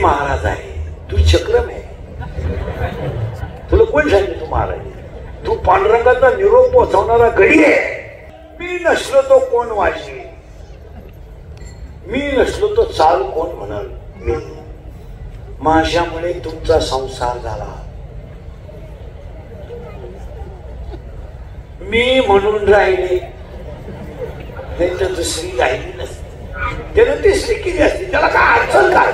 महाराज आहे, तू चक्रम आहे. तुला कोण सांगितलं तू महाराज? तू पांडुरंगाचा निरोप पोहोचवणारा गडी आहे. मी नसलो तो कोण वाजवी, मी नसलो तो चाल कोण म्हणाल. मी माझ्यामुळे तुमचा संसार झाला, मी म्हणून राहिले, नाही तर दुसरी राहिली नसती. त्यानं तिसरी केली असती, त्याला काय अडचण काय?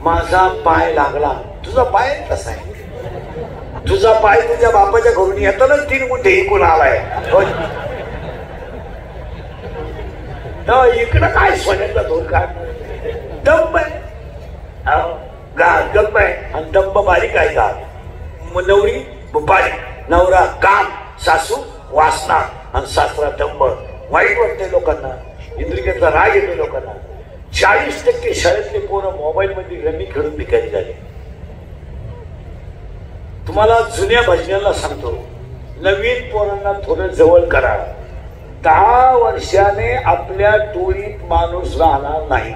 माझा पाय लागला, तुझा पाय कसा आहे? तुझा पाय तुझ्या बापाच्या घरून येतानाच 3 गुंठे इकून आलाय. इकडं काय सोन्याचा धोका? दंब आहे, गप्प आहे. आणि दंब बारीक आहे का? नवरी बारीक, नवरा काम, सासू वासना आणि सासरा दंब. वाईट वाटते लोकांना, इंद्रियाचा राग येतो लोकांना. 40% शाळेतले पोरं मोबाईल मध्ये रमी खेळून भिकारी झाले. तुम्हाला जुन्या भजनाला सांगतो, नवीन पोरांना थोडं जवळ करा. 10 वर्षाने आपल्या टोळीत माणूस राहणार नाही.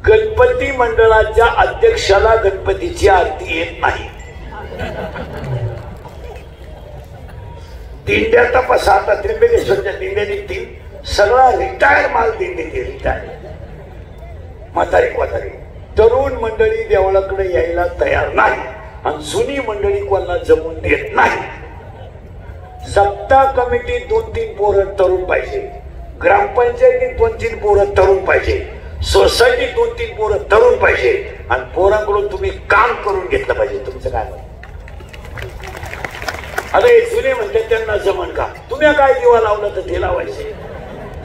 गणपती मंडळाच्या अध्यक्षाला गणपतीची आरती येत नाही. दिंड्या तपासा, आता त्र्यंबकेश्वरच्या दिंड्या निघतील, सगळा रिटायर माल दिंडी ते रिटायर. म्हातारी तरुण मंडळी देवळाकडे यायला तयार नाही आणि जुनी मंडळी कोणाला जमून देत नाही. सप्ताह कमिटीत 2-3 पोरं तरुण पाहिजे, ग्रामपंचायतीत 2-3 पोरं तरुण पाहिजे, सोसायटीत 2-3 पोरं तरुण पाहिजे. आणि पोरांकडून तुम्ही काम करून घेतलं पाहिजे. तुमचं काय म्हणणं? अरे जुने म्हणते त्यांना जमन का? तुम्ही काय दिवा लावला तर ते लावायचे.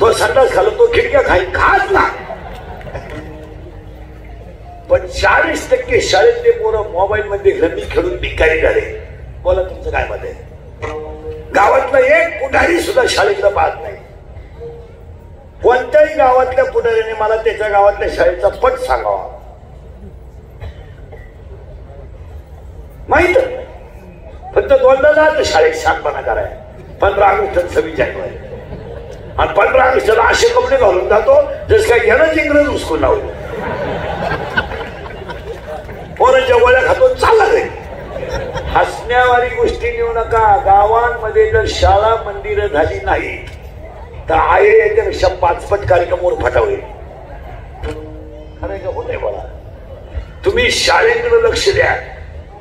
तो संडास खालो, तो खिडक्या खात ना. पण 40% शाळेतले पोरं मोबाईल मध्ये रमी खेळून भिकारी झाले. बोला तुमचं काय मत आहे? गावातला एक पुढारी सुद्धा शाळेकडे पाहत नाही. कोणत्याही गावातल्या पुढाऱ्याने मला त्याच्या गावातल्या शाळेचा पट सांगावा, माहित. फक्त 2दा जात शाळेत शांतपणा कराय. 15 ऑगस्ट 26 जानेवारी आणि 15 ऑगस्टला असे कपडे घालून जातो जस काय यानं इंग्रज उचकून लावलं. पोरांच्या गोळ्या खातो चालला घरी. हसण्यावारी गोष्टी नेऊ नका. गावांमध्ये जर शाळा मंदिरं झाली नाही तर आहे याच्यापेक्षा 5पट कार्यक्रमावर फटावले. खरं का होत आहे? बोला तुम्ही शाळेकडे लक्ष द्या.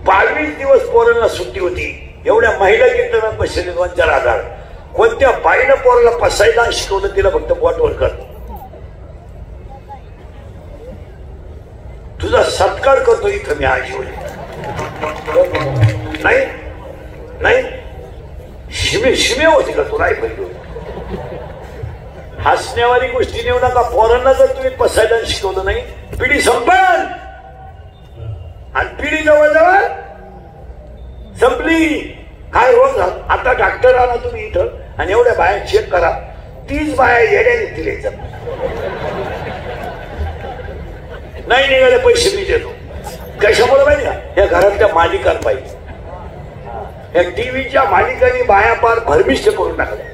22 दिवस पोरांना सुट्टी होती. एवढ्या महिला कीर्तनात बसलेले 2-4 हजार. कोणत्या बाईनं पोराला पसायला शिकवलं? तिला फक्त बोटवर कर. तुझा सत्कार करतो इथं मी आज नाही नाही. शिमे होती का तू? रायफल घेऊन. हसण्यावारी गोष्टी नेऊ नका. पोरांना जर तुम्ही पसायला शिकवलं नाही, पिढी संपल. आणि पिढी जवळ संपली. काय रोज आता डॉक्टर आणा तुम्ही इथं आणि एवढ्या बाया चेक करा. 30 बाया येड्या येतील याच्यात. नाही निघाले पैसे मी देतो. कशामुळे माहिती का? या घरातल्या मालिकांना पाहिजे. या टीव्हीच्या मालिकांनी बाया पार भरमिष्ट करून टाकल्या.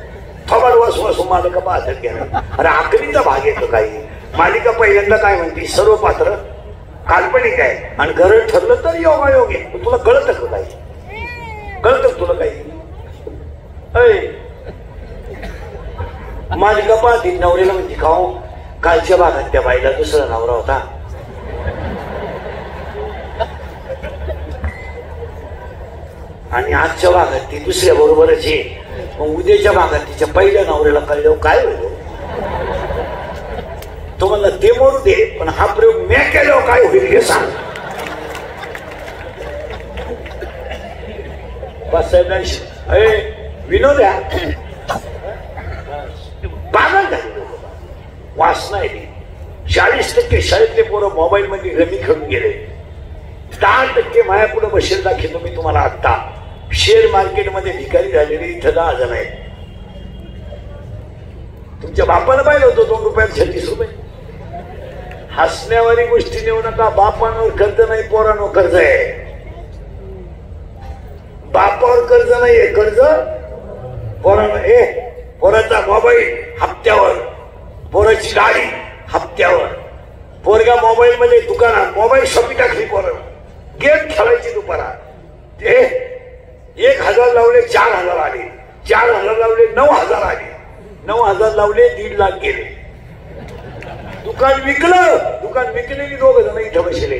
थोबाड वासू मालिका पाहतात गेला. अरे आखरीचा भाग येतो काही. मालिका पहिल्यांदा काय म्हणते? सर्व पात्र काल्पनिक आहे आणि घरं ठरलं तर योगायोग आहे. तुला कळत का काही? कळत तुला काही? मालिका पाहते. नवऱ्याला म्हणते का हो कालच्या भागात त्या बाईला दुसरा नवरा होता. आणि आजच्या भागात ती दुसऱ्या बरोबरच आहे. मग उद्याच्या भागात तिच्या पहिल्या नवऱ्याला कळल्यावर काय होईल? तो म्हणला ते मरू दे, पण हा प्रयोग मी केल्यावर काय होईल हे सांग. विनोद पागल झाले. वासना आहे. 40% शाळेतले पोरं मोबाईल मध्ये रमी खेळून गेले. 10% माया पुढे बसेल दाखवतो मी तुम्हाला. आता शेअर मार्केटमध्ये भिकारी झालेली इथं 10 जण आहेत. तुमच्या बापानं पाहिलं होतं 2 रुपयात 36 रुपये. हसण्यावारी गोष्टी नेऊ नका. बापांवर कर्ज नाही, पोरांवर कर्ज आहे. बापावर कर्ज नाहीये, कर्ज पोरांवर. पोराचा मोबाईल हप्त्यावर, पोराची गाडी हप्त्यावर पोरगा मोबाईल मध्ये दुकानात मोबाईल शॉपिंग टाकली पोरं गेम खेळायची दुपारात ते 1,000 लावले 4,000 आले 4,000 लावले 9,000 आले 9,000 लावले 1.5 लाख गेले दुकान विकलं दुकान विकलेली 2 जण इथं बसले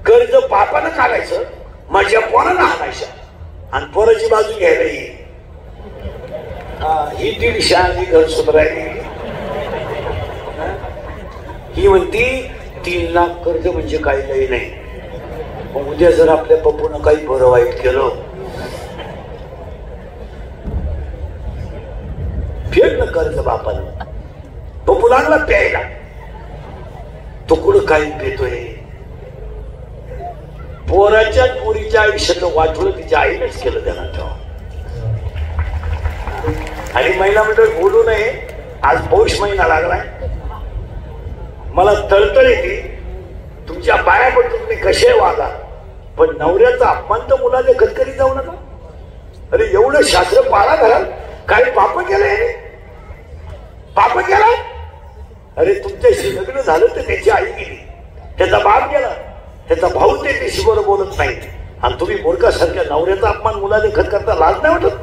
कर्ज बापानं काढायचं माझ्या पोरानं हाणायचं आणि पोराची बाजू घ्यायला येईल ही 150 आणि घर सुधारायली ही म्हणती 3 लाख कर्ज म्हणजे काही नाही उद्या जर आपल्या पप्पूनं काही बरं वाईट केलं फेडलं कर्ज बापानं पप्पू लागला प्यायला तो कुठं काही पेतोय पोराच्या पोरीच्या आयुष्यातलं वाटलं तिच्या आईनेच केलं त्यांना ठेवा आणि महिला मंडळ बोलू नये आज पौष महिना लागलाय मला तळतळ येते तुमच्या बाया पण तुम्ही कसे वागा पण नवऱ्याचा अपमान तर मुलाने कधीकधी जाऊ नका अरे एवढं शास्त्र पाळा घरात काही पाप केलंय पाप केलाय अरे तुमच्याशी लग्न झालं तर त्याची आई गेली त्याचा बाप गेला त्याचा भाऊ त्याच्याशी बरोबर बोलत नाही आणि तुम्ही मूर्खासारख्या नवऱ्याचा अपमान मुलाने खत करता लाज नाही वाटत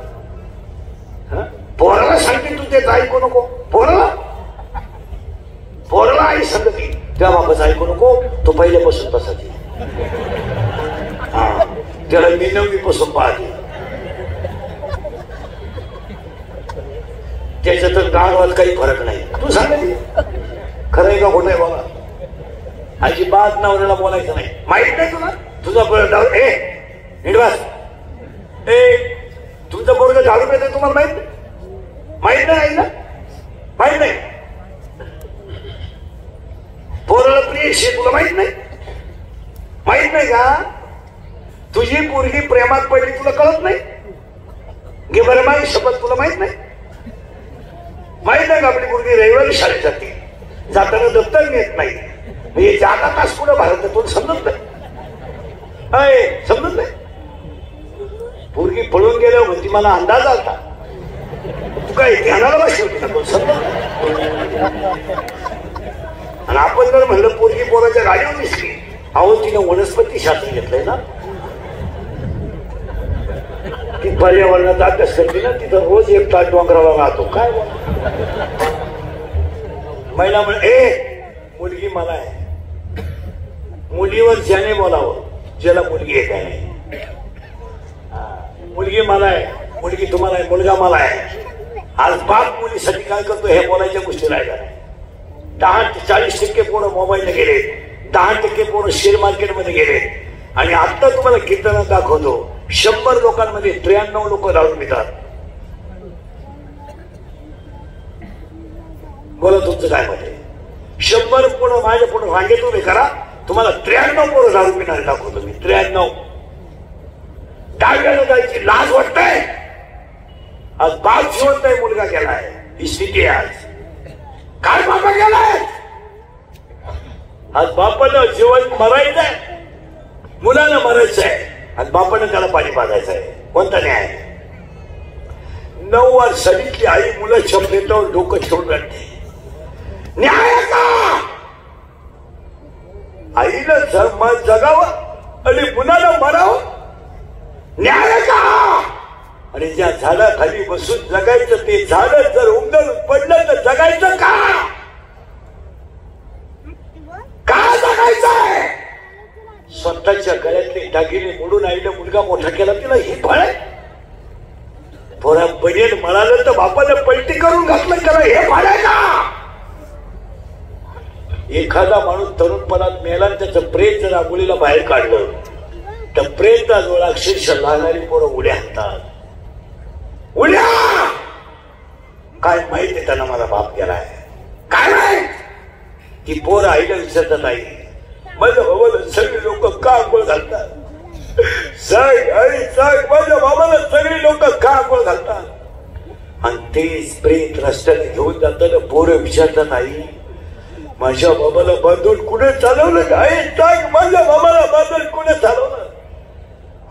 पोराला सांगते तू त्याचं ऐकू नको पोराला आई सांगते त्या बापाचं ऐकू नको तो पहिल्यापासून तसाच त्याला मी 9वी पासून पाहते त्याच्यात गावात काही फरक नाही तू सांगायची खरं आहे का खोटं आहे बोला अजिबात नवऱ्याला बोलायचं नाही माहित नाही तुला तुझा निर्वास तुमचं पोरग झाडू पेत तुम्हाला माहित नाही ना माहित नाही पोराला प्रिय शे तुला माहित नाही का तुझी पोरगी प्रेमात पडली तुला कळत नाही घे बरं माझी शपथ तुला माहित नाही का आपली पोरगी रविवारी शाळेत जाते जाताना दप्तर नेत नाही हे जाता तास पुढे भारत तुला समजत नाही पोरगी पळून गेल्यावर म्हणजे मला अंदाज आलता तू काय ध्यानाला बसली होती ना समजत आणि आपण जर म्हणलं पोरगी पोराच्या गाडीवर दिसली अहो तिनं वनस्पती शास्त्र घेतलंय ना ती पर्यावरणाचा अभ्यास करते ना तिथं रोज 1 तास डोंगराला राहतो काय महिला मुलगी मला आहे मुलीवर ज्याने बोलावं ज्याला मुलगी आहे काय नाही मुलगी मला आहे मुलगी तुम्हाला आहे मुलगा मला आहे आज बाप मुलीसाठी काय करतो हे बोलायच्या गोष्टी राहिल्या 10 ते 40% पोरं मोबाईलने गेले 10% पोरं शेअर मार्केटमध्ये गेले आणि आता तुम्हाला कीर्तनात दाखवतो 100 लोकांमध्ये 93 लोक दारू पितात बोला तुमचं काय मत आहे 100 पोरं माझ्या पुढे रांगेत उभे करा तुम्हाला 93 पोरं दारू पिणारे दाखवतो मी 93 डाव्याला जायची लाज वाटतंय आज बाप जिवंत आहे मुलगा गेलाय ही स्थिती आहे आज काय बाबा गेलाय आज बापानं जीवन मरायचंय मुलानं मरायचंय आणि बापानं त्याला पाणी पाजायचं आहे कोणता न्याय 9 वर्षांची आई मुलाच्या प्लेटावर डोकं ठेवून राहते न्याय का आईनं जगावं आणि मुलाला मरावं न्याय का आणि ज्या झाडाखाली बसून जगायचं ते झाड जर उमदून पडलं तर जगायचं का जगायचंय स्वतःच्या गळ्यातले दागिने मोडून आईला मुलगा मोठा केला तिला ही फळ आहे थोडा बनेल म्हणालं तर बापाने पलटी करून घातलं त्याला हे फळ आहे का एखादा माणूस तरुणपणात मेला त्याचं प्रेत जर आंघोळीला बाहेर काढलं तर प्रेता जवळ अक्षरशः लागणारी पोरं उड्या हाणतात उड्या काय माहित आहे त्यांना माझा बाप गेलाय काय माहित ती पोरं आईला विचारतात आई माझ्या बाबाला सगळी लोक का आंघोळ घालतात सांग आई सांग माझ्या बाबाला सगळी लोक का आंघोळ घालतात आणि तेच प्रेत रस्त्याने घेऊन जाताना पोरं विचारतात आई माझ्या बाबाला बांधून कुठे चालवलं आई सांग माझ्या बाबाला बांधून कुठे चालवलं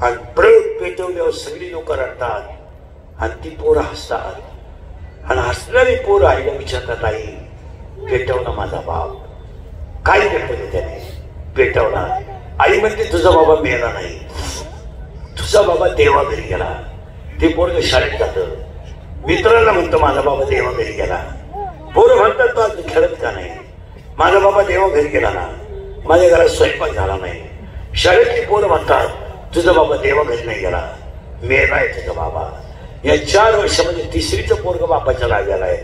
आणि प्रेत पेटवल्यावर सगळी लोक रडतात आणि ती पोरं हसतात आणि हसणारी पोर आईला विचारतात, आई पेटवला माझा बाप. काय पेटवलं त्याने? पेटवला. आई म्हणते तुझा बाबा मेला नाही, तुझा बाबा देवा घरी गेला. ते पोरग शाळेत जात, मित्रांना म्हणतो माझा बाबा देवा घरी गेला. पोरं म्हणतात तू आज खेळत का नाही? माझा बाबा देवा घरी गेला ना, माझ्या घरात स्वयंपाक झाला नाही. शाळेतली पोरं म्हणतात तुझा बाबा देवा घरी नाही गेला, मेलाय तुझा बाबा. या 4 वर्षामध्ये तिसरीचं पोरग बापाच्या लाव्याला आहे.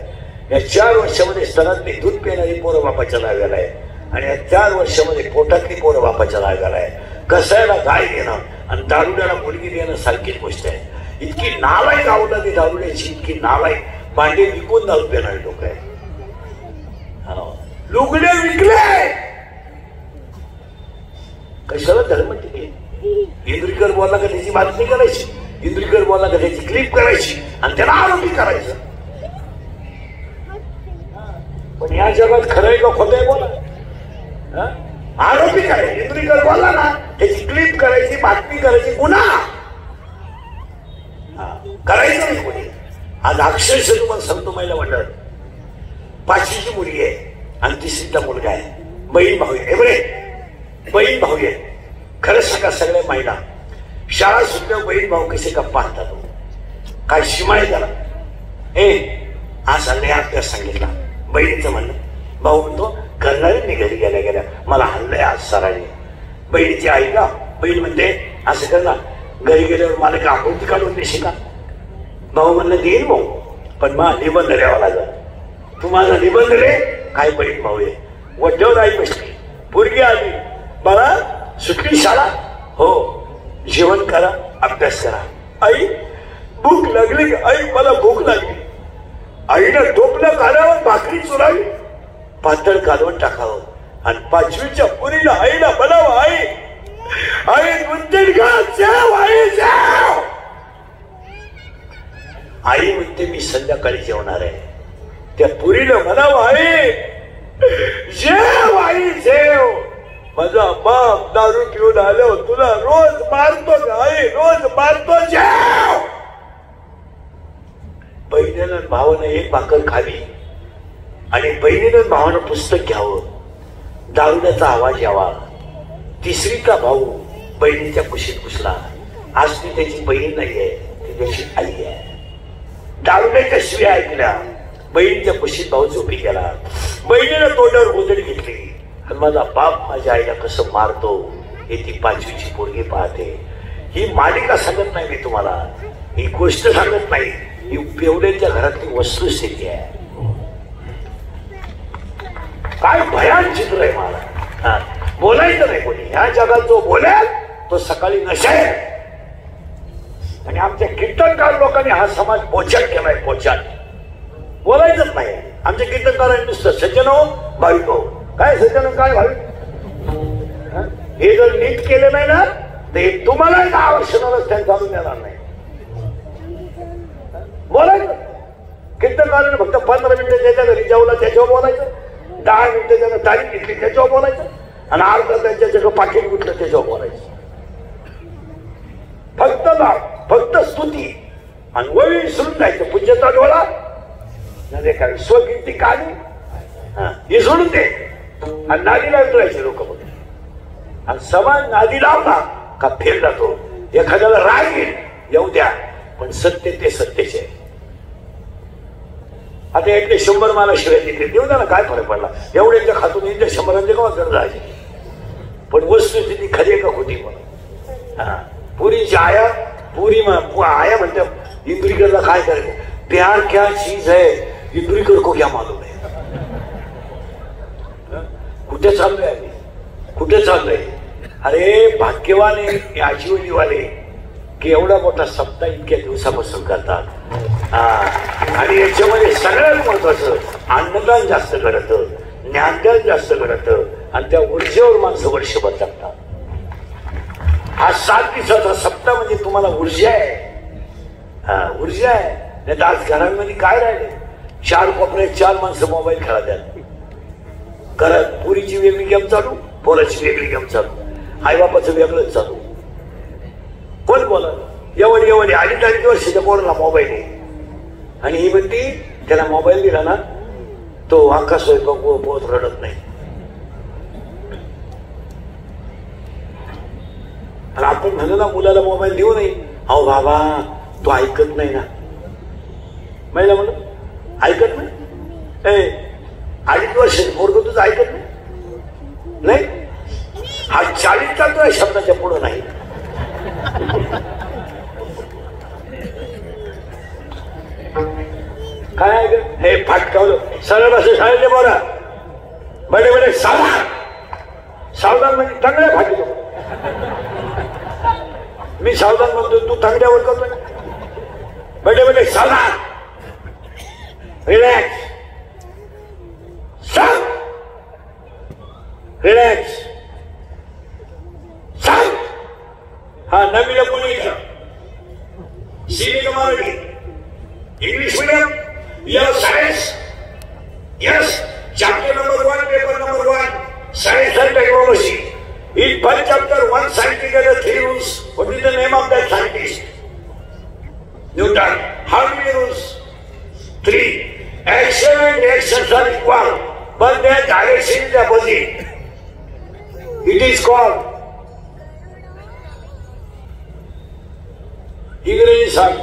या 4 वर्षामध्ये स्तनातली दूध पिणारी पोरं बापाच्या लाव्याला आहे. आणि या 4 वर्षामध्ये पोटातली पोरं बापाच्या लाव्याला आहे. कसायला गाय देणं आणि दारुड्याला मुलगी देणं सारखीच गोष्ट आहे. इतकी नालायक आवडला ती दारुड्याची, इतकी नालायक. भांडे विकून दारू पिणारे लोक आहे. लुगडे विकले कशाला? धर्म टिके. इंद्रिकर बोलला का त्याची बातमी करायची, इंद्रिकर बोलला का त्याची क्लिप करायची आणि त्याला आरोपी करायचं. पण या जगात खरं आहे का खोटं आहे? बोला. आरोपी करायची, इंद्रिकर बोलला ना त्याची क्लिप करायची, बातमी करायची, गुन्हा करायचं नाही कोणी. आज अक्षरशः तुम्हाला सांगतो, महिला मंडळ 5वीची मुलगी आहे आणि 3रीचा मुलगा आहे. बहीण भाऊ आहे बरे, बहीण भाऊ आहे. खरंच सांगा सगळ्या महिला शाळा सुटल्यावर बहीण भाऊ कसे गप्पा आणतात. काय शिमाय झाला आज हल्ले अभ्यास सांगितला. बहिणीचं म्हणणं, भाऊ म्हणतो करणारे मी घरी गेल्या गेल्या मला हल्लंय आज सराने. बहिणीची आई का? बहीण म्हणते असं करणार घरी गेल्यावर मला का आकृती काढून देशील का? भाऊ म्हणलं देईन भाऊ, पण मला निबंध द्यावा लागला. तू माझा निबंध रे. काय बहीण भाऊ आहे. वड्यावर आई बसली, पोरगी आली, मला सुटली शाळा, हो जेवण करा, अभ्यास करा. आई भूक लागली. आई मला भूक लागली. आईनं टोपलं काढावं, भाकरी चुरावी, पातळ कालवण टाकावं आणि 5वीच्या पुरीला आईला बनावं. आई आई म्हणते आई म्हणते मी संध्याकाळी जेवणार आहे. त्या पुरीला म्हणावं आई जेव, आई जेव. माझा बाप दारू पिऊन आलो, तुला रोज मारतो का? आई रोज मारतो, जेव. बहिणीनं भावानं एक भाकर खावी आणि बहिणीनं भावानं पुस्तक घ्यावं. दारुड्याचा आवाज यावा. 3रीचा भाऊ बहिणीच्या कुशीत घुसला. आज ती त्याची बहीण नाहीये, ती त्याची आई आहे. दारुड्याच्या शिव्या ऐकल्या, बहिणीच्या कुशीत भाऊ झोपी गेला. बहिणीनं तोंडावर गोधडी घेतली आणि माझा बाप माझ्या आईला कसं मारतो हे ती 5वीची पोरगी पाहते. ही मालिका सांगत नाही मी तुम्हाला, ही गोष्ट सांगत नाही, ही पेवड्यांच्या घरातली वस्तुस्थिती आहे. काय भयान चित्र आहे. मला बोलायचं नाही कोणी. ह्या जगात जो बोलेल तो सकाळी नशेल. आणि आमच्या कीर्तनकार लोकांनी हा समाज पोचाट केलाय. पोचाट बोलायचंच नाही. आमच्या कीर्तनकारांनी नुसतं सज्जन हो भाविक हो. काय सज्जन काय भाविक? हे जर नीट केलं नाही ना तर तुम्हाला 10 वर्षाला रस्त्याने चालून देणार नाही. बोलायचं. कीर्तनकारांनी फक्त 15 मिनिटं त्याच्या घरी जेवला त्याच्यावर बोलायचं, 10 मिनिटं त्यानं तारीख घेतली त्याच्यावर बोलायचं आणि अर्धा त्यांच्या जग पाठीत गुटलं त्याच्यावर बोलायचं. फक्त नाव, फक्त स्तुती आणि वळी विसरून जायचं. पूज्यता डोळा म्हणजे काय स्वकीर्ती काढी हे सोडून दे आणि नादीला उतरायचे लोक बघ. आणि समाज नादी लावला का फेल जातो. एखाद्याला राग येईल येऊ द्या, पण सत्य ते सत्याचे. आता एकटे 100 मला शिवाय दिले देऊ द्या ना, काय फरक पडला? एवढ्यांच्या खातून एकदा 100 का गरज आहे. पण वस्तुस्थिती खरी आहे का खोटी? पण पुरीची आया पुरी आया म्हणतात इंद्रिकरला काय करायचं? प्यार क्या चीज है इंद्रिकर को क्या मालूम है. कुठे चाललोय आम्ही? कुठे चाललोय? अरे भाग्यवान आहे आजीवनीवाले की एवढा मोठा सप्ताह इतक्या दिवसापासून करतात. आणि याच्यामध्ये सगळ्यात महत्वाचं अन्नदान जास्त घडतं, ज्ञानदान जास्त घडतं आणि त्या ऊर्जेवर माणसं वर्षभर जगतात. हा 7 दिवसाचा सप्ताह म्हणजे तुम्हाला ऊर्जा आहे. ऊर्जा आहे. नाही तर आज घरांमध्ये काय राहिले? 4 कोपऱ्यात 4 माणसं मोबाईल खेळतात. घरात पुरीची वेगळी गेम चालू, पोराची वेगळी गेम चालू, आईबापाचं वेगळंच चालू. कोण बोला? एवढी आली 40 वर्षाच्या पोराला मोबाईल आहे आणि ही म्हणती त्याला मोबाईल दिला ना तो अख्खा स्वयंपाक पोहत रडत नाही. आणि आपण म्हणू ना मुलाला मोबाईल देऊ नाही, अहो बाबा तो ऐकत नाही ना. महिला म्हणून ऐकत नाही, 2.5 वर्ष पोरग तुझं ऐकत नाही. हा 40 चालतोय शब्दाच्या पुढं नाही. काय ऐकत हे फाटकावलं सरळ बस शाळेतले बोला बडे बडे सावधान. सावधान म्हणजे तंगड्या फाटतो. मी सावधान म्हणतो तू तंगड्यावर करतोय. बडे बडे सावधान, रिलॅक्स, सांग रिलॅक्स, सांग. हा नवीन कोणी senior Marathi English medium yes science yes chapter number 1 paper number 1 science and technology. In first chapter, one scientist has 3 rules. What is the name of that scientist? Newton. How many rules? 3. Action and reactions are equal, but their direction is opposite. It is called इंग्रजी सांग.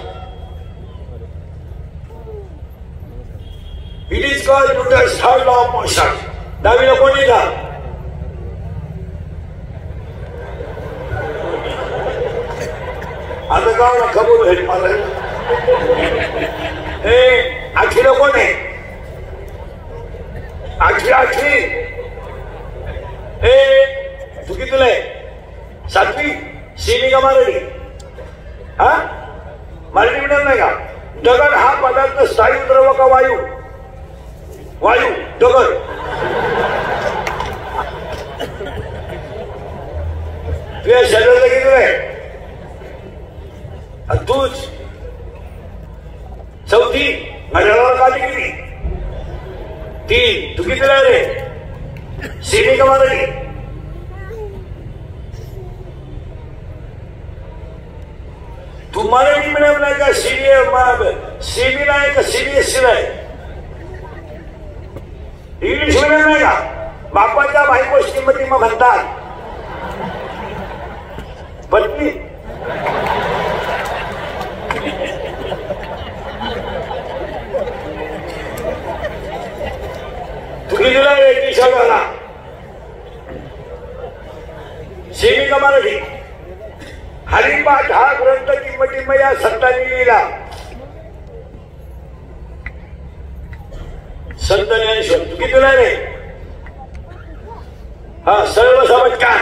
It is called Newton's third law of motion. दावीला कोणी का आता गाव ना कबूल भेट मला. हे आठवीला कोण आहे? आठवी तू कितीला आहे? 7वी. सीनी का मराठी? हा मराठी मीडियम नाही का? दगड हा पदार्थ स्थायू द्रव का वायू? वायू. दगड तुझ्या शरीराला किती आहे? तूच 4थी. घड्याळावर काढली किती? 3. तू कितीला रे? सीनी का मराठी? तू मराठी मिडियम नाही का? सीबी नाही का? CBSE नाही? इंग्लिश मिडियम नाही का? बापाच्या बायको श्रीमती मग म्हणतात पत्नी. तुम्ही दिला वेटीशाला सेमी का मराठी? हरिपाठ हा ग्रंथ टिंब या संतांनी लिहिला. संत ज्ञानेश्वर. तू किती दिला रे? हा सर्व समजकार.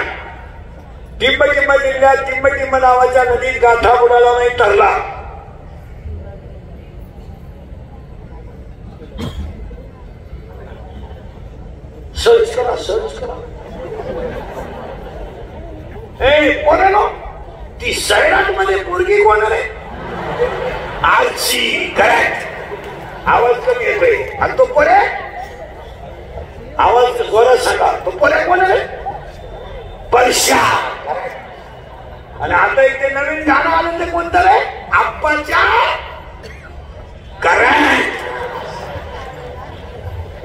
टिंब जिल्ह्यात टिंब नावाच्या नदीत गाठा बुडाला नाही ठरला. सर्च करा. कोण आहे ना ती सैराट मध्ये पोरगी कोण आहे? आजची. करेक्ट. आवाज कमी येतोय. आणि तो कोण आहे? आवाज जोरात सांगा. तो कोण आहे? कोण आहे? परशा. आणि आता इथे नवीन गाणं आलं ते कोणतं रे? आप्पाच्या. करेक्ट.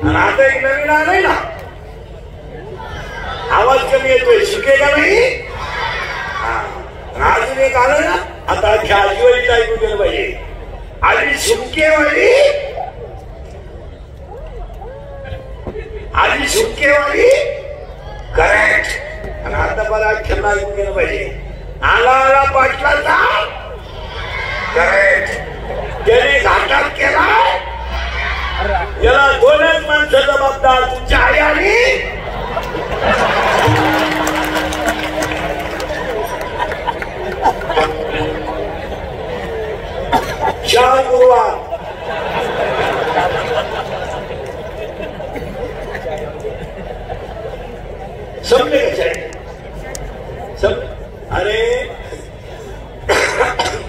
आणि आता एक नवीन आलंय ना, आवाज कमी येतोय. शिकेगा नाही. अजून एक आलं ना आता आजीवाली ऐकू गेलं पाहिजे. आधी झुमकेवाली. करेक्ट. आणि आता बरं अख्यांना ऐकू गेलं पाहिजे. आला पाटलाचा. करेक्ट. त्याने घाटात केला. याला 2च माणसं जबाबदार, तुमच्या आई आणि चार गुरुवार. समजले का? अरे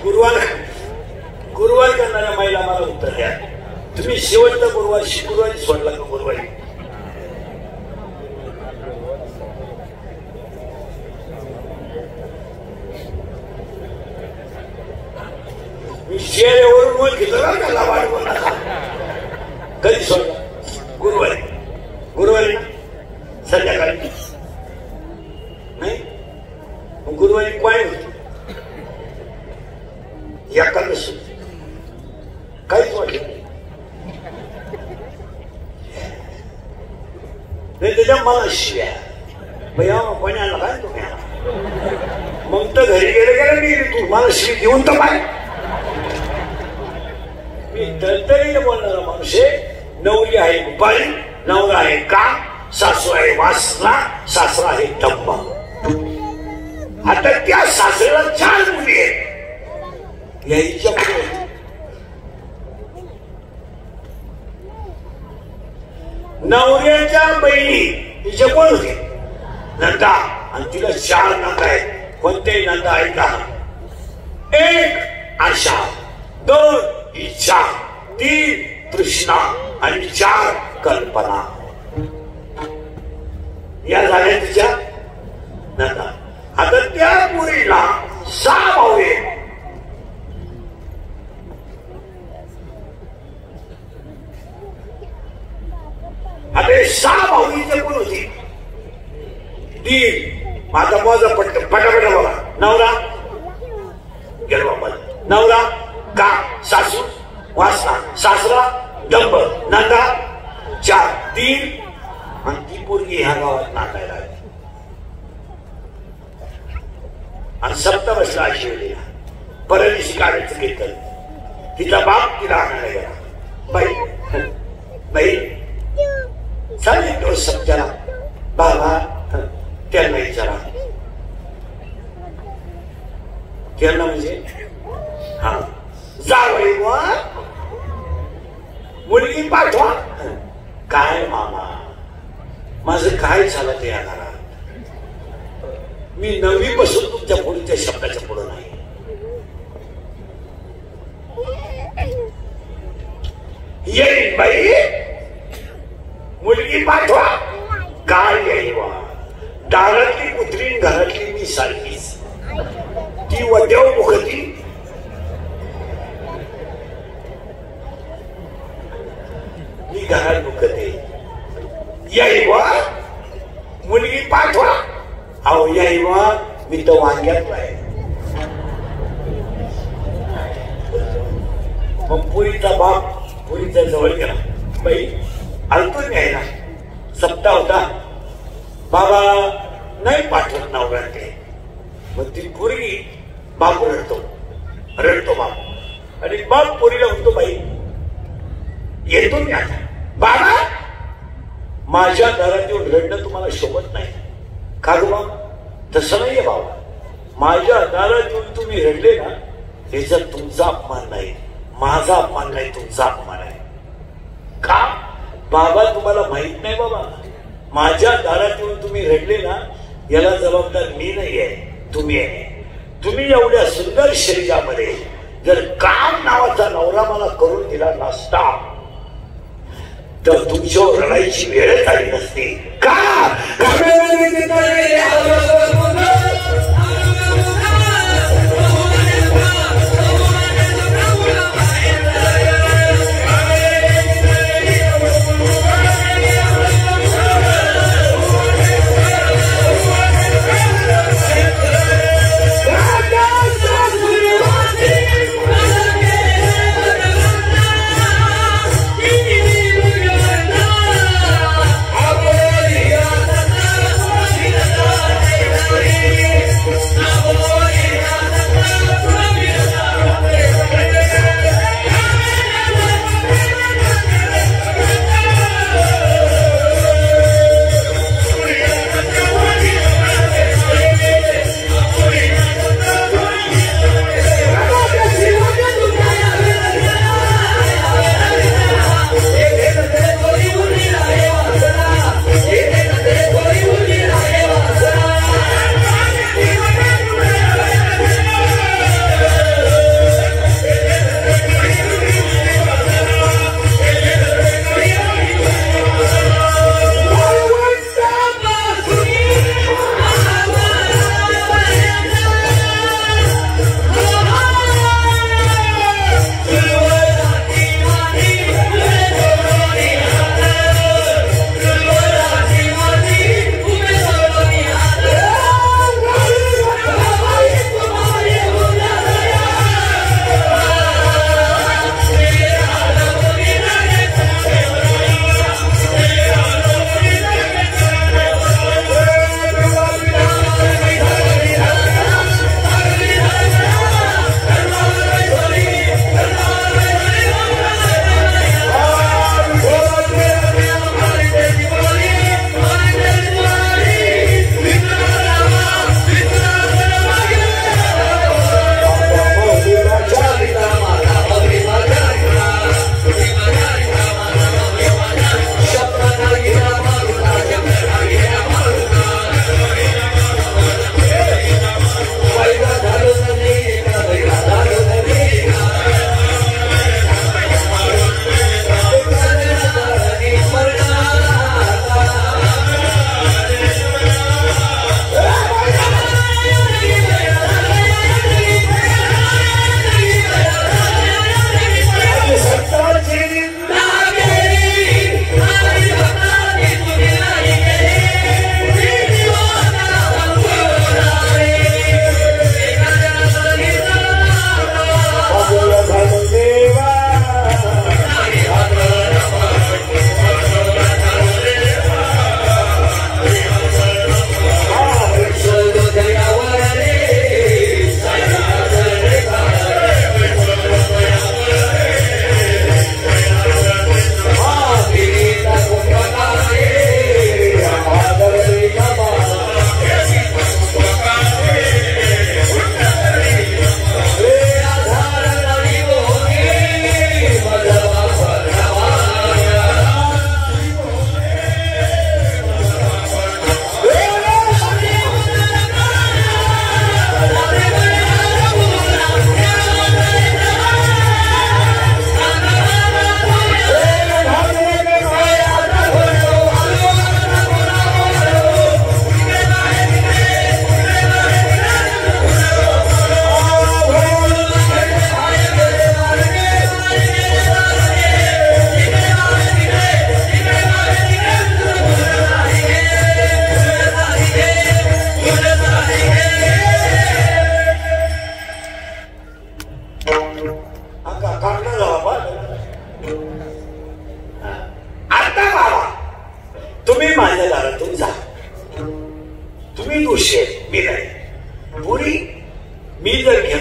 गुरुवार करणाऱ्या महिला मला उत्तर द्या. तुम्ही शेवटचा गुरुवार शुक्रवारी सोडला का? गुरुवारी मी शेअरवरून घेतला का? वाढवून कधी सोडला? गुरुवारी. गुरुवारी ना संध्याकाळी नाही. गुरुवारी काय होती? एकादशी. काहीच वाटलं नाही त्याच्या मला शिव्या भैया कोणी आणला काय तुम्ही? मग तर घरी गेले मी तू मला शिवी देऊन तर पाय. मी तळतळीने बोलणारा माणूस आहे. नवरी आहे गुपाळी, नवरा आहे का, सासू आहे वासना, सासरा आहे धम्मा. आता त्या सासऱ्याला 4 मुली आहेत. यायच्या नवऱ्याच्या बहिणी तिचे कोण होते? नंदा. आणि तिला 4 नंदा आहेत. कोणतेही नंदा आहेत का? 1 आशा, 2 इच्छा, 3 तृष्णा आणि 4 कल्पना. या झाल्या तिच्या नंदा. आता त्या मुलीला 6 भाऊ आहेत. आता 6 भाऊचे कोण होती? 3. माझा मोजा पटापटा बघा. नवरा गेलो बाबा. नवरा का, सासू वासना, सासरा दंब, नंदा 4, 3 आणि ती पोरगी ह्या गावात नाकायला आली. आणि सप्त बसला शिवलेला. परदेशी काढायचं घेतलं. तिचा बाप तिला आणायला गेला. बाई बाई सांगितलं सप्त्याला बाबा त्यांना विचारा. त्यांना म्हणजे हा जावई मुलगी पाठवा. काय मामा माझं काय झालं ते या घरात? मी 9वी पासून तुमच्या पुढच्या शब्दाच्या पुढं नाही. येईल बाई मुलगी पाठवा. काय येईल वा? दारातली कुत्री घरातली मी सारखीच. ती वड्याव मुखती. मी घरात मुखते. याई वा मुलगी पाठवा. अहो याई वा मी तर वांग्यात आहे. मग पुरीचा बाप पुरीच्या जवळ गेला. बाई आलतो न्यायला. सप्ताह होता. बाबा नाही पाठवत नवरा ते. मग ती पोरगी बाप रडतो बाप. आणि बाप पोरीला म्हणतो बाई येतो मी आता. बाबा माझ्या दारात येऊन रडणं तुम्हाला शोभत नाही का ग बाबा? तसं नाहीये बाबा. माझ्या दारात येऊन तुम्ही रडले ना याचा तुमचा अपमान नाही, माझा अपमान नाही, तुमचा अपमान आहे. का बाबा तुम्हाला माहित नाही बाबा? माझ्या दारात येऊन तुम्ही रडले ना याला जबाबदार मी नाही आहे, तुम्ही आहे. तुम्ही एवढ्या सुंदर शरीरामध्ये जर काम नावाचा नवरा मला करून दिला नसता तर तुमच्यावर रडायची वेळच आली नसती का?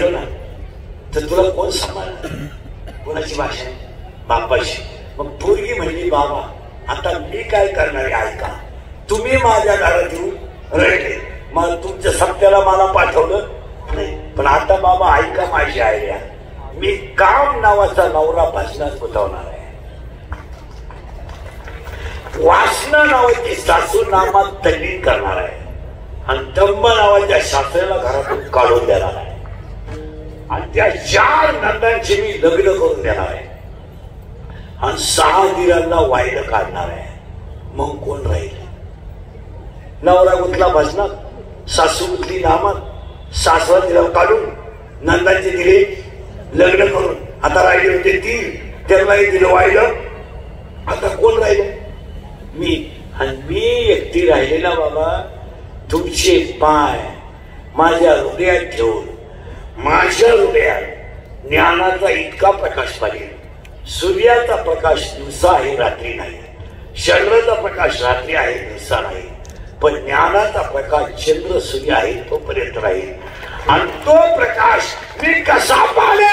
झालं ना तर तुला कोण सांभाळणार? कोणाची भाषा आहे? बापाशी. मग पोरगी म्हणली बाबा आता मी काय करणार आहे ऐका. तुम्ही माझ्या घरात येऊन रडले, मग तुमच्या सत्याला मला पाठवलं नाही, पण आता बाबा ऐका माझी आयडिया. मी काम नावाचा नवरा भजनात गुंतवणार आहे. वासना नावाची सासू नामात तल्लीन करणार आहे आणि दंब नावाच्या सासऱ्याला घरातून काढून देणार आहे आणि त्या 4 नंदांचे मी लग्न करून देणार आहे आणि 6 दिरांना वायलं काढणार आहे. मग कोण राहील? नवरा गुंतला भजनात, सासू गुंतली नामात, सासरा दिला काढून, नंदांचे दिले लग्न करून, आता राहिले होते 3, त्यांनाही दिलं वायलं. आता कोण राहिलं? मी. आणि मी एकटी राहिले ना बाबा. तुमचे पाय माझ्या हृदयात ठेवून माझ्या हृदयात ज्ञानाचा इतका प्रकाश पाहिजे. सूर्याचा प्रकाश दिवसा आहे रात्री नाही, चंद्राचा प्रकाश रात्री आहे दिवसा नाही, पण ज्ञानाचा प्रकाश चंद्र सूर्य आहे तोपर्यंत राहील. आणि तो प्रकाश मी कसा पाहिले?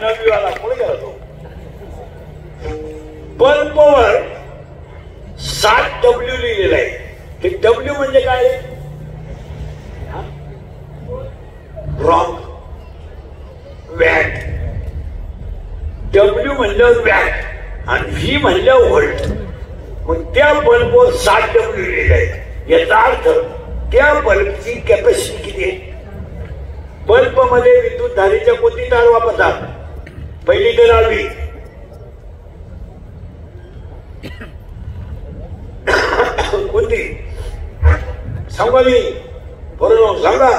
नवीवाला पुढे गेला तो. बल्बवर 7W लिहिलेलं आहे. ते W म्हणजे काय? रॉंग. वॅट. W म्हणल्यावर वॅट आणि व्ही म्हणल्यावर व्होल्ट. मग त्या बल्बवर 7W लिहिलेलं आहे. याचा अर्थ त्या बल्बची कॅपॅसिटी किती आहे? बल्ब मध्ये विद्युत धारेच्या कोणती तार वापरतात? पहिली तर लावली. कोणती सांगा मी बरोबर सांगा.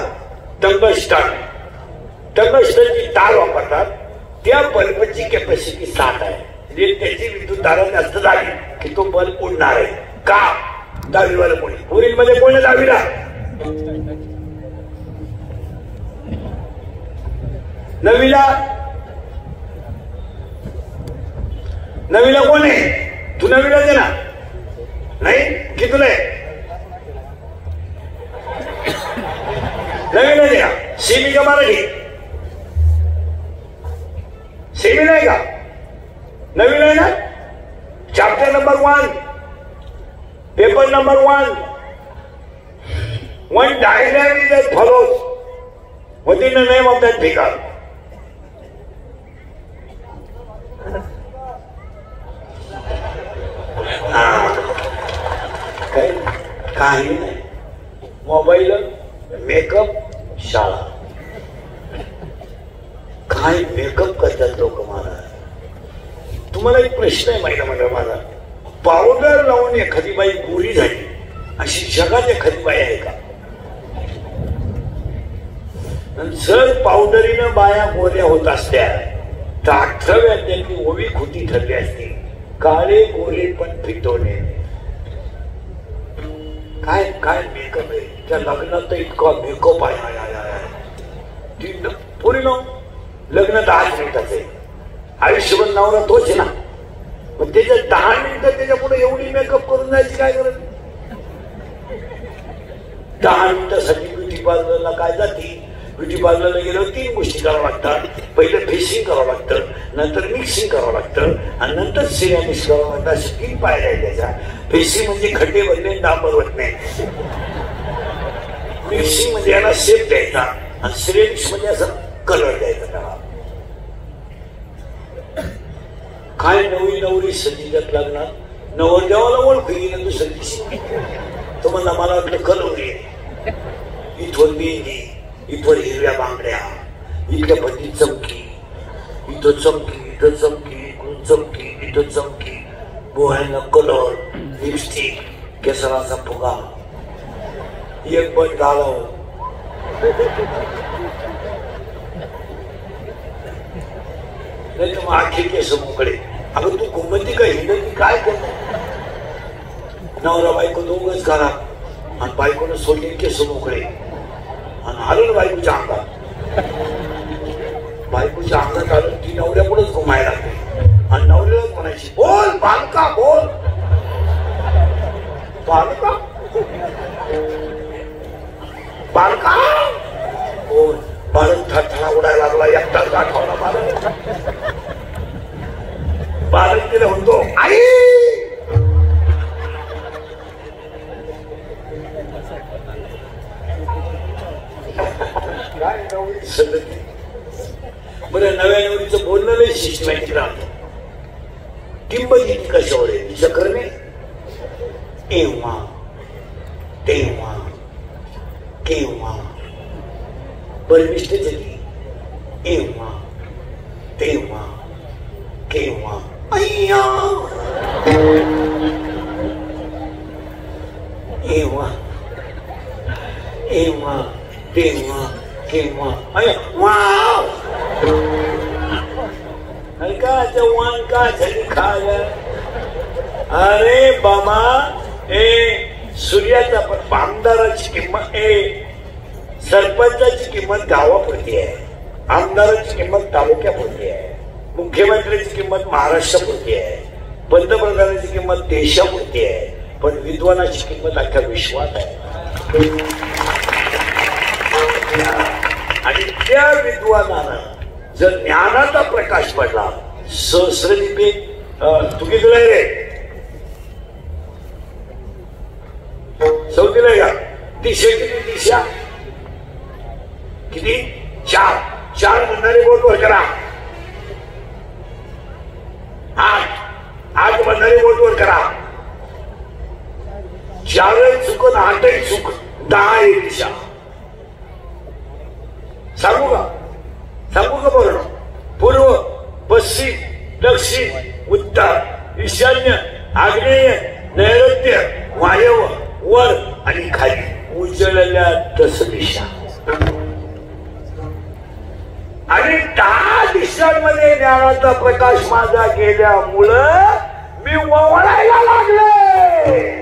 टंगस्टन. टंगस्टनची तार वापरतात. त्या बल्बची कॅपॅसिटी 7 आहे. म्हणजे त्याची विद्युत धारा जास्त झाली की तो बल्ब उडणार आहे. का? 10वीवाला कोणी पुरील मध्ये कोणी 10वीला? नवीला कोण आहे? तू नवीला दे ना. नाही की तुला नवीला दे ना. सेमी का मराठी? सेमी नाही का? नवीन आहे ना. Chapter number 1 paper number 1 One diagram that follows within the name of that figure. काही नाही. मोबाईल, मेकअप, शाळा. काय मेकअप करतात लोक महाराज. तुम्हाला एक प्रश्न आहे माहिती म्हणलं माझा. पावडर लावून एखादी बाई गोरी झाली अशी जगात एखादी बाई आहे का? जर पावडरीनं बाया गोऱ्या होत असत्या तर 18व्या अध्यायातली ओवी खोटी ठरली असती. काळे गोरे पण फिटवणे. काय काय मेकअप आहे त्या लग्नात. इतका मेकअप आहे. पुरी न लग्न 10 मिनिटाचं आहे. आयुष्यभर नवरा तोच आहे ना. मग त्याच्या 10 मिनिटं त्याच्या पुढे एवढी मेकअप करून जायची काय गरज? 10 मिनिटासाठी ब्युटी पार्लरला काय जाते? ब्युटी पार्लरला गेल्यावर 3 गोष्टी करावं लागतात. पहिलं फेसिंग करावं लागतं, नंतर मिक्सिंग करावं लागतं आणि नंतर सिरॅमिक्स करावं लागतं. असे 3 पायऱ्या आहेत त्याच्या. फेसिंग म्हणजे खड्डे भरले डांबर होत नाही. मिक्सिंग म्हणजे याला शेप द्यायचा आणि सिरॅमिक्स म्हणजे असं कलर द्यायचा त्याला. काय नवी नवरी सजीच्यात लागणार. नवरदेवाला ओळखू येईल दुसऱ्या दिवशी. तुम्हाला मला वाटलं कलवरी इथवर मेहंदी, इथवर हिरव्या बांगड्या, इथल्या पती चमकी, इथं चमकी, इथं चमकी, इकडून चमकी, इथं चमकी, बोहायला कलर, लिपस्टिक, केसराचा फुगा, एक बट घालव. नाही तर मग आखी केस मोकळे. अगं तू घुमती का हिंडती काय करतो? नवरा बायको दोघच करा आणि बायकोनं सोडले केस मोकळे आणि आलं बायकोच्या अंगात. बायकोच्या अंगात आलं ती नवऱ्या पुढेच घुमायला लागते आणि नवऱ्यालाच म्हणायची बोल बालका बोल. बालका बालका बोल. बालक थरथरा उडायला लागला. एकटाच गाठवला बालक. बालक तिला म्हणतो आई. बरं नव्या नवरीचं बोलणं लय सिस्टमॅटिक राहतं. किंमत कशावर आहे तिच्या करणे. एव्हा तेव्हा केव्हा. बरं मिस्टेक झाली. एव्हा तेव्हा केव्हा. अय्या एव्हा एव्हा तेव्हा केव्हा. अय्या वाव. हलका जवान का झाली खाया. अरे बाबा ए सूर्याचा पण आमदाराची किंमत सरपंचाची किंमत गावापुरती आहे. आमदाराची किंमत तालुक्यापुरती आहे. मुख्यमंत्र्याची किंमत महाराष्ट्रापुरती आहे. पंतप्रधानाची किंमत देशापुरती आहे. पण विद्वानाची किंमत अख्ख्या विश्वात आहे. आणि त्या विद्वानानं जर ज्ञानाचा प्रकाश पडला. सहस्रलिपी तू कितीला रे? चौथीला का? दिशा किती? दिशा किती? 4 4 म्हणणारे बोट वर करा. 8 8 म्हणणारे बोट वर करा. 4 चुकून 8 चुक 10 आहे दिशा. सांगू का? सांगू का? बरं पूर्व पश्चिम दक्षिण उत्तर ईशान्य आग्नेय नैऋत्य वायव्य वर आणि खाली उजळल्या 10 दिशा. आणि 10 दिशांमध्ये ज्ञानाचा प्रकाश माझा गेल्यामुळं मी वळायला लागले.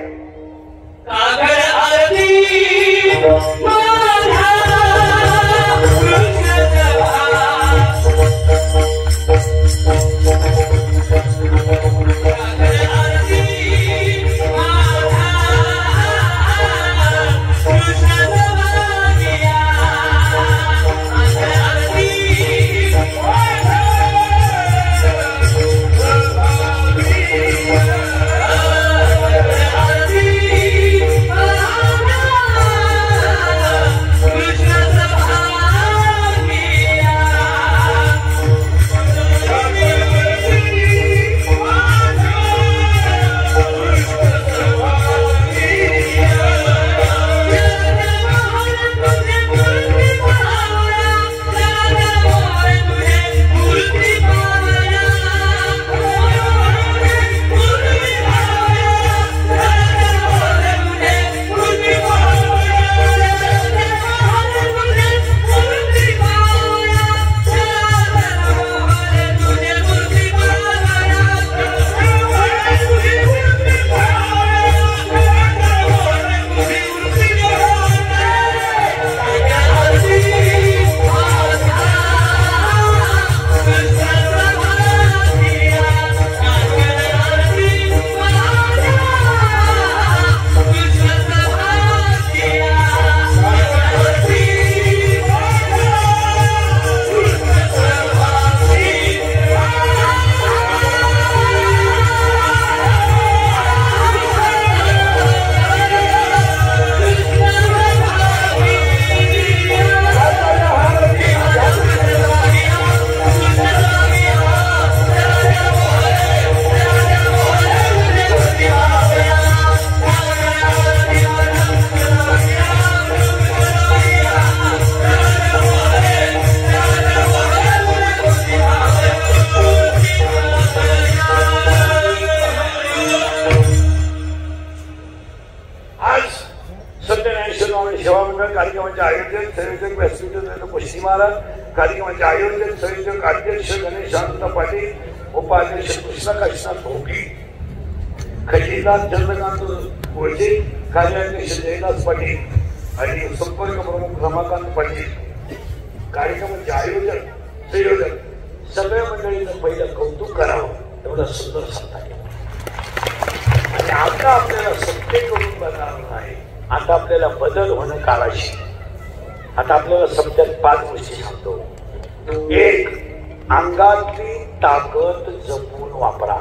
सेवा मंडळ कार्यक्रमाचे आयोजन संयोजक व्यासपीठ कुस्ती महाराज, कार्यक्रमाचे आयोजन संयोजक अध्यक्ष गणेशानंद पाटील, उपाध्यक्ष कृष्ण काशीनाथ भोगी, खजिनदार चंद्रकांत गोळजे, कार्याध्यक्ष जयदास पाटील आणि संपर्क प्रमुख रमाकांत पाटील, कार्यक्रमाचे आयोजन संयोजक सगळ्या मंडळीचं पहिलं कौतुक करावं. एवढं सुंदर सत्ता आणि आता आपल्याला सत्तेकडून बदलावं नाही. आता आपल्याला बदल होणं काळाशी. आता आपल्याला सत्यात 5 गोष्टी सांगतो. 1, अंगातली ताकद जपून वापरा.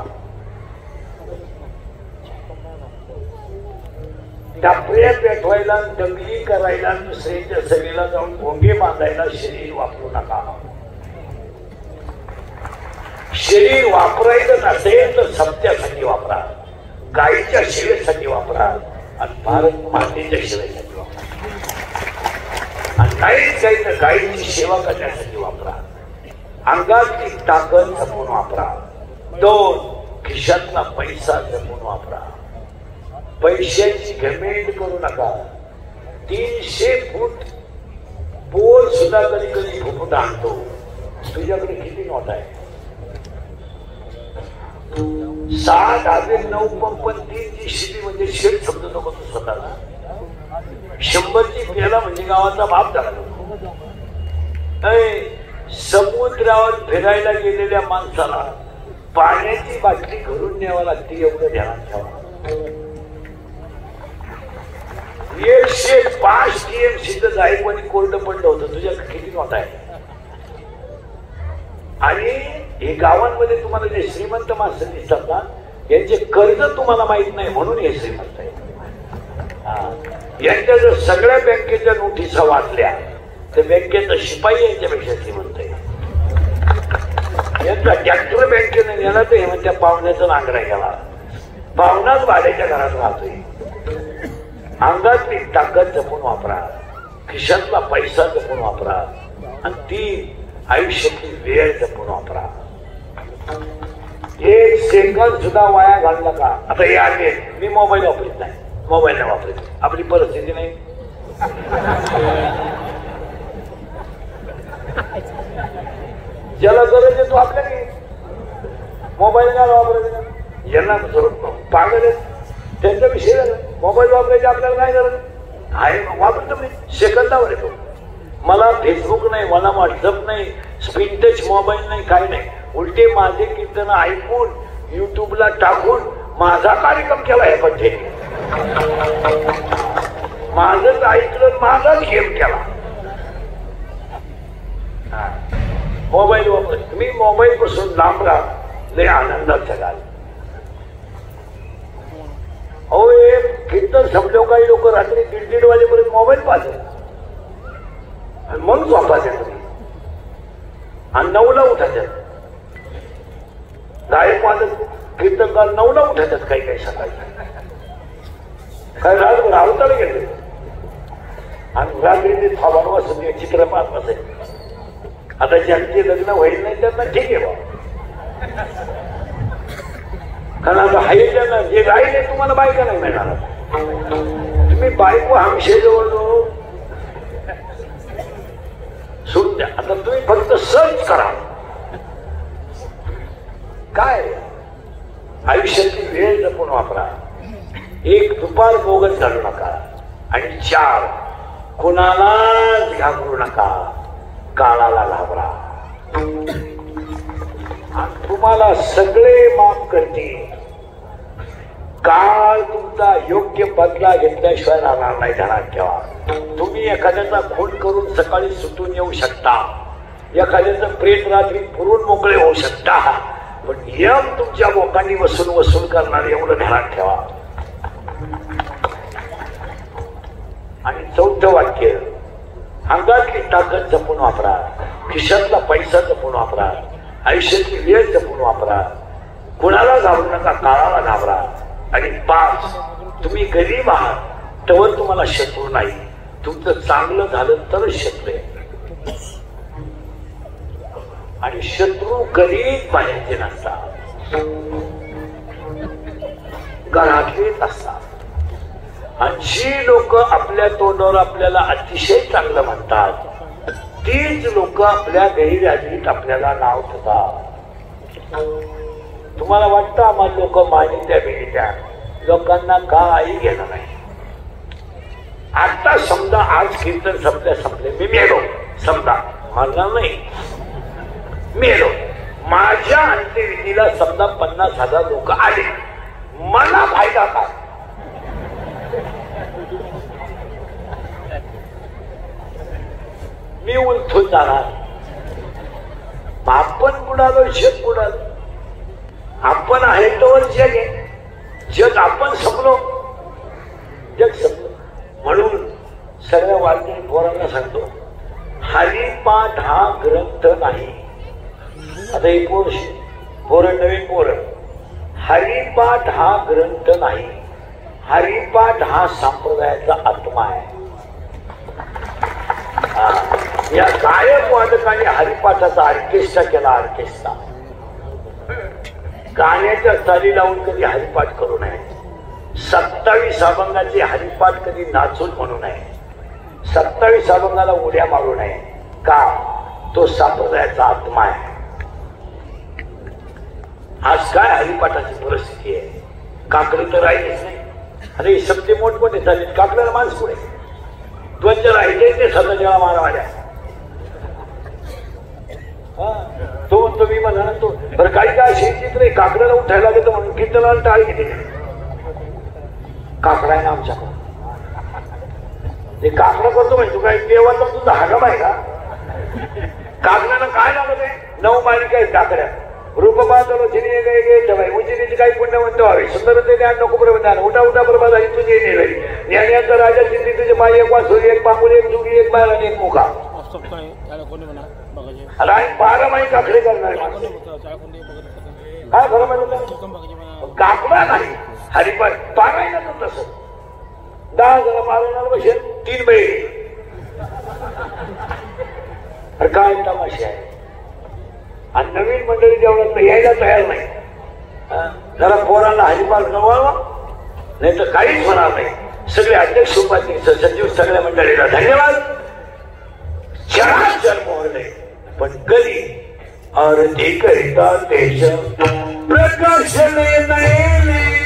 टापऱ्या पेटवायला, दंगली करायला, दुसऱ्याच्या सगळीला जाऊन भोंगे बांधायला शरीर वापरू नका. शरीर वापरायचं नसेल तर सत्यासाठी वापरा, गायीच्या सेवेसाठी वापरा आणि भारत मातेच्या सेवेसाठी वापरा. आणि नाहीच काही तर गायीची सेवा करण्यासाठी वापरा. अंगातली ताकद जपून वापरा. 2, खिशातला पैसा जपून वापरा. पैशाची घमेंड करू नका. 300 फूट पोल सुद्धा कधी कधी फुफुट आणतो. तुझ्याकडे किती नोट आहे? 6 डाबे 9 पंप 3ची शिटी म्हणजे शेट समजू नको तू स्वतःला. 100ची पेला म्हणजे गावाचा बाप झाला. समुद्रावर फिरायला गेलेल्या माणसाला पाण्याची बाटली घरून न्यावा लागते एवढं ध्यानात ठेवा. 105 TMC जायक आणि कोर्ट पडलं होतं. तुझ्या किती नोट आहे? आणि हे गावांमध्ये तुम्हाला जे श्रीमंत माणसं दिसतात ना, यांचे कर्ज तुम्हाला माहित नाही म्हणून हे श्रीमंत आहे. यांच्या जर सगळ्या बँकेच्या नोटिसा वाचल्या तर बँकेचा शिपाई यांच्यापेक्षा श्रीमंत आहे. यांचा ट्रॅक्टर बँकेने नेला तर हे म्हणत्या पाहुण्याचा नांगरा गेला. पाहुणाच भाड्याच्या घरात राहतोय. अंगातली ताकद जपून वापरा. खिशातला पैसा जपून वापरा. आणि 3, आयुष्याची वेळ जपून वापरा. 1 सेकंद सुद्धा वाया घालू नका. आता हे आले मी मोबाईल वापरत नाही, मोबाईल नाही वापरत. आपली परिस्थिती नाही. ज्याला गरज आहे तो आपल्याला मोबाईल नाही वापरायचा. यांना पागल आहेत त्यांचा विषय झाला. मोबाईल वापरायचे आपल्याला काय गरज आहे? वापरतो मी सेकंदावर येतो. मला फेसबुक नाही, मला व्हॉट्सअप नाही, स्क्रीन टच मोबाईल नाही, काही नाही. उलटे माझे कीर्तन ऐकून युट्यूबला टाकून माझा कार्यक्रम केला आहे. पण ते माझंच ऐकलं, माझाच गेम केला. मोबाईल वापर. तुम्ही मोबाईल पासून लांब राहा, लय आनंदात जगाल. अहो हे कीर्तन संपल्यावर काही लोक रात्री 1:30 वाजेपर्यंत मोबाईल पाहतात आणि मग झोपायचे तुम्ही आणि 9ला उठायच्यात. गायक वाजत कीर्तनकार 9ला उठायच्यात काही काही सकाळी. काही रात्रभर अवतार घेतले आणि रात्री ते थांबा बसून चित्र पाहत बसायचे. आता ज्यांचे लग्न होईल नाही त्यांना ठीक आहे बा, कारण आता हाय त्यांना जे राहिले तुम्हाला बायका नाही मिळणार. तुम्ही बायको हमशे जवळ सोडून द्या. आता तुम्ही फक्त सर्च करा. काय आयुष्याची वेळ जपून वापरा. 1 दुपार बोगस घालू नका. आणि 4 कोणालाच घाबरू नका, काळाला घाबरा. तुम्हाला सगळे माफ करतील. काळ तुमचा योग्य बदला घेतल्याशिवाय राहणार नाही. ध्यानात ठेवा. तुम्ही एखाद्याचा खून करून सकाळी सुटून येऊ शकता, एखाद्याचं प्रेत रात्री पुरून मोकळे होऊ शकता, पण यम तुमच्या लोकांनी वसूल करणार एवढं ध्यानात ठेवा. आणि 4थं वाक्य, अंगातली ताकद जपून वापरा. खिशातला पैसा जपून वापरा. आयुष्याची वेळ जपून वापरा. कुणाला घाबरू नका, काळाला घाबरा. आणि 5, तुम्ही गरीब आहात तर तुम्हाला शत्रू नाही. तुमचं चांगलं झालं तरच शत्रू आहे. आणि शत्रू गरीब बाहेरचे नसतात, घरातलेच असतात. आणि जी लोक आपल्या तोंडावर आपल्याला अतिशय चांगलं म्हणतात तीच लोक आपल्या गैरहजेरीत आपल्याला नाव ठेवतात. तुम्हाला वाटतं आम्हाला लोक मानित्या बिनित्या, लोकांना काही घेणं नाही. आता समजा आज कीर्तन संपले मी मेलो, समजा म्हणणार नाही मेलो, माझ्या अंत्यविधीला समजा 50,000 लोक आले, मला फायदा काय? मी उलथून जाणार. आपण बुडालो, जग बुडालो. आपण आहे तोवर जग आहे, जग आपण संपलो, जग संपलो. म्हणून सगळ्या वारकरी पोरांना सांगतो, हरिपाठ हा ग्रंथ नाही. आता एक पोरं नवीन पोरं, हरिपाठ हा ग्रंथ नाही, हरिपाठ हा संप्रदायाचा आत्मा आहे. या गायक वादकाने हरिपाठाचा ऑर्केस्ट्रा केला. ऑर्केस्ट्रा गाण्याच्या चाली लावून कधी हरिपाठ करू नये. 27 अभंगाचे हरिपाठ कधी नाचून म्हणू नये. 27 अभंगाला उड्या मारू नये. का? तो संप्रदायाचा आत्मा आहे. आज काय हरिपाठाची परिस्थिती आहे? काकडे तर राहिलीच नाही. अरे शब्द मोठमोठे झाले, काकड्याला माणस पुढे द्वंद्व राहिले ते सतरा मारावाल्या. तो म्हणतो मी म्हणा तो बरं काही काय शेतीत रे काकड्याला उठायला लागेल म्हणून कीर्तनाला टाळी किती काकडा आहे ना आमच्याकडे. ते काकडा करतो म्हणजे तू काय देवाचा तुझा हगम आहे का? काकड्यानं काय लागत आहे? 9 मालिका आहेत काकड्या. रूप पाहतो चिनी गे उचिनीची काही पुण्यवंत व्हावे, सुंदर ते ज्ञान नको प्रबंधान, उठा उठा बरोबर झाली तुझी नेली ज्ञानियांचा राजा चिंती तुझे माई, एक वासुरी, एक पांगुरी, एक जुगी, एक बाळ आणि एक मुखा. अरे 12 माई काकडे करणार काय खरं म्हणलं? काकडा नाही हरिपाठ पारायण तसं 10 जण पारायणाला बसेल 3 बैल. अरे काय तमाशा आहे. आणि नवीन मंडळी जेवढं यायला तयार नाही. जरा पोरांना हरिपाठ नवावा नाही तर काहीच होणार नाही. सगळे अध्यक्ष उपाध्यक्ष सचिव सगळ्या मंडळीला धन्यवाद. चराचर मोहले पण कधी आरती करिता देश प्रकाशने नयने